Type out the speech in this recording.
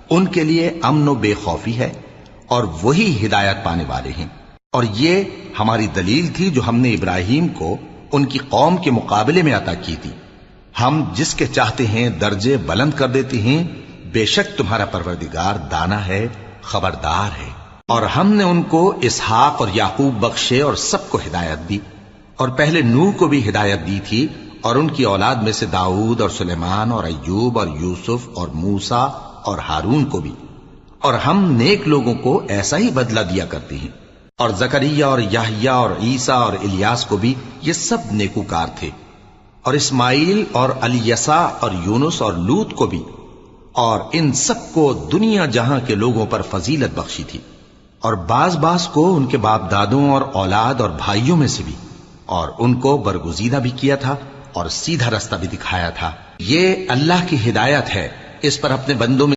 ان کے لیے امن و بے خوفی ہے اور وہی ہدایت پانے والے ہیں۔ اور یہ ہماری دلیل تھی جو ہم نے ابراہیم کو ان کی قوم کے مقابلے میں عطا کی تھی۔ ہم جس کے چاہتے ہیں درجے بلند کر دیتے ہیں، بے شک تمہارا پروردگار دانا ہے، خبردار ہے۔ اور ہم نے ان کو اسحاق اور یعقوب بخشے اور سب کو ہدایت دی، اور پہلے نوح کو بھی ہدایت دی تھی، اور ان کی اولاد میں سے داؤد اور سلیمان اور ایوب اور یوسف اور موسیٰ اور ہارون کو بھی، اور ہم نیک لوگوں کو ایسا ہی بدلہ دیا کرتے ہیں۔ اور زکریا اور یحییٰ اور عیسیٰ اور الیاس کو بھی، یہ سب نیکوکار تھے، اور اسماعیل اور الیسع اور یونس اور لوط کو بھی، اور ان سب کو دنیا جہاں کے لوگوں پر فضیلت بخشی تھی، اور بعض کو ان کے باپ دادوں اور اولاد اور بھائیوں میں سے بھی، اور ان کو برگزیدہ بھی کیا تھا اور سیدھا رستہ بھی دکھایا تھا۔ یہ اللہ کی ہدایت ہے، اس پر اپنے بندوں میں